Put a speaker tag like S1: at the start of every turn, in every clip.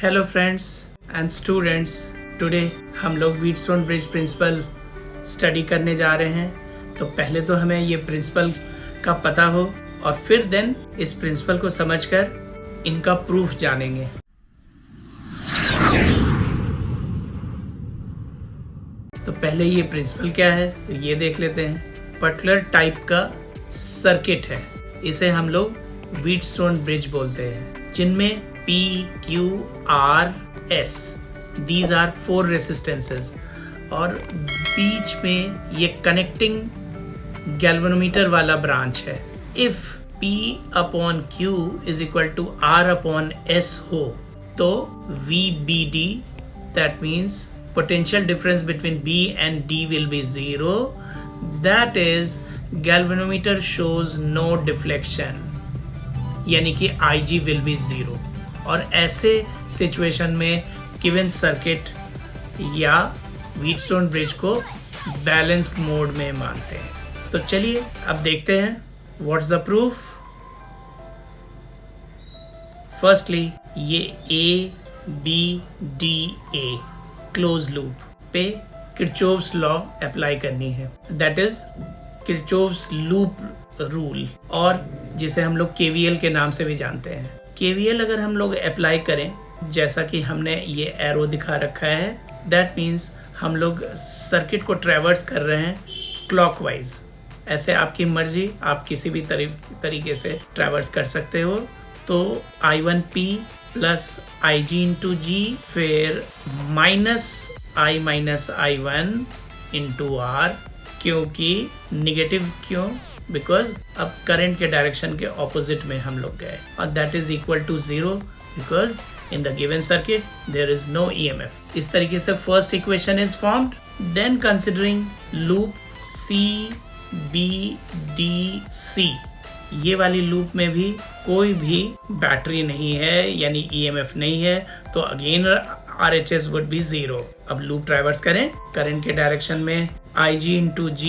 S1: Hello friends and students, today हम लोग Wheatstone bridge principal study करने जा रहे हैं। तो पहले तो हमें ये प्रिंसिपल का पता हो और फिर देन इस प्रिंसिपल को समझकर इनका प्रूफ जानेंगे। तो पहले ये प्रिंसिपल क्या है ये देख लेते हैं। पर्टिकुलर टाइप का सर्किट है, इसे हम लोग व्हीटस्टोन ब्रिज बोलते हैं, जिनमें P, Q, R, S these are 4 resistances और बीच में ये कनेक्टिंग गैल्वेनोमीटर वाला ब्रांच है। If P upon Q is equal to R upon S हो तो VBD, that means potential difference between B and D will be 0, that is galvanometer shows no deflection, यानी कि IG will be 0। और ऐसे situation में given circuit या Wheatstone bridge को balanced mode में मानते हैं। तो चलिए अब देखते हैं व्हाट्स द प्रूफ। फर्स्टली ये ABDA क्लोज लूप पे किरचॉफ्स लॉ अप्लाई करनी है, that is Kirchhoff's loop rule, और जिसे हम लोग KVL के नाम से भी जानते हैं। KVL अगर हम लोग अप्लाई करें जैसा कि हमने ये एरो दिखा रखा है, दैट मीन्स हम लोग सर्किट को ट्रैवर्स कर रहे हैं क्लॉकवाइज। ऐसे आपकी मर्जी, आप किसी भी तरीके से ट्रैवर्स कर सकते हो। तो I1P plus IG into G, फिर minus I minus I1 into R, क्योंकि निगेटिव क्यों, बिकॉज अब करंट के डायरेक्शन के ऑपोजिट में हम लोग गए, और that is equal to 0 because in the given circuit there is no EMF। इस तरीके से first equation is formed. Then considering loop CBDC, ये वाली लूप में भी कोई भी बैटरी नहीं है, यानी EMF नहीं है, तो अगेन RHS वुड बी 0। अब लूप ट्रैवर्स करें करंट के डायरेक्शन में IG into G,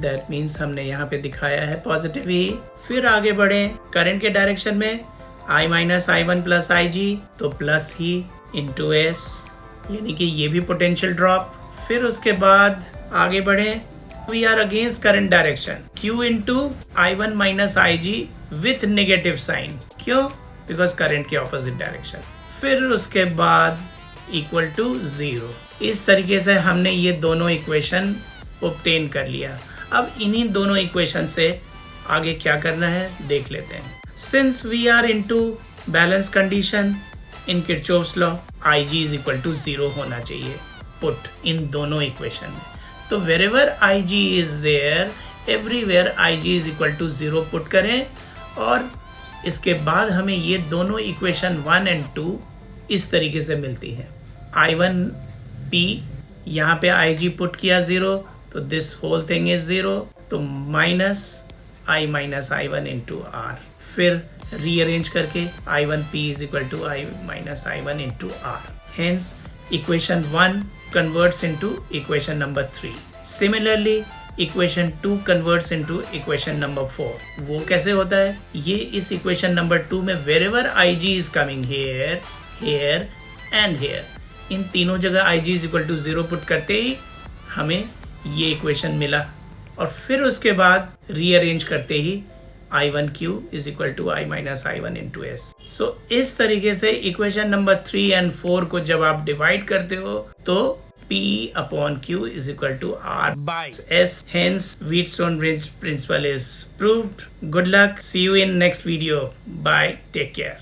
S1: that means हमने यहाँ पे दिखाया है पॉजिटिव ही। फिर आगे बढ़े करंट के डायरेक्शन में I minus I1 plus IG, तो प्लस ही इंटू S, यानी कि ये भी पोटेंशियल ड्रॉप। फिर उसके बाद आगे बढ़े, we are against current direction, Q into I1 minus IG with negative sign, क्यों, बिकॉज करंट के ऑपोजिट डायरेक्शन। फिर उसके बाद इक्वल टू 0। इस तरीके से हमने ये दोनों इक्वेशन ऑब्टेन कर लिया। अब इन्हीं दोनों इक्वेशन से आगे क्या करना है देख लेते हैं। Since we are into balance condition in Kirchhoff's law, IG is equal to 0 होना चाहिए पुट इन दोनों इक्वेशन में। तो wherever IG is there, everywhere IG is equal to 0 put करें, और इसके बाद हमें ये दोनों इक्वेशन 1 एंड 2 इस तरीके से मिलती है। I1P, यहाँ पे IG पुट किया 0, तो दिस होल थिंग इज 0, तो minus I minus I1 into R। फिर रीअरेंज करके I1P is equal to I minus I1 into R। Hence equation 1 converts into equation number 3। Similarly equation 2 converts into equation number 4। वो कैसे होता है, ये इस equation number 2 में wherever IG is coming here, here and here, इन तीनों जगह IG is equal to 0 put करते ही हमें ये इक्वेशन मिला, और फिर उसके बाद रीअरेंज करते ही I1Q is equal to I minus I1 into S। So इस तरीके से इक्वेशन नंबर 3 एंड 4 को जब आप डिवाइड करते हो तो P upon Q is equal to R by S. Hence, Wheatstone Bridge principle is proved. Good luck. See you in next video. Bye. Take care.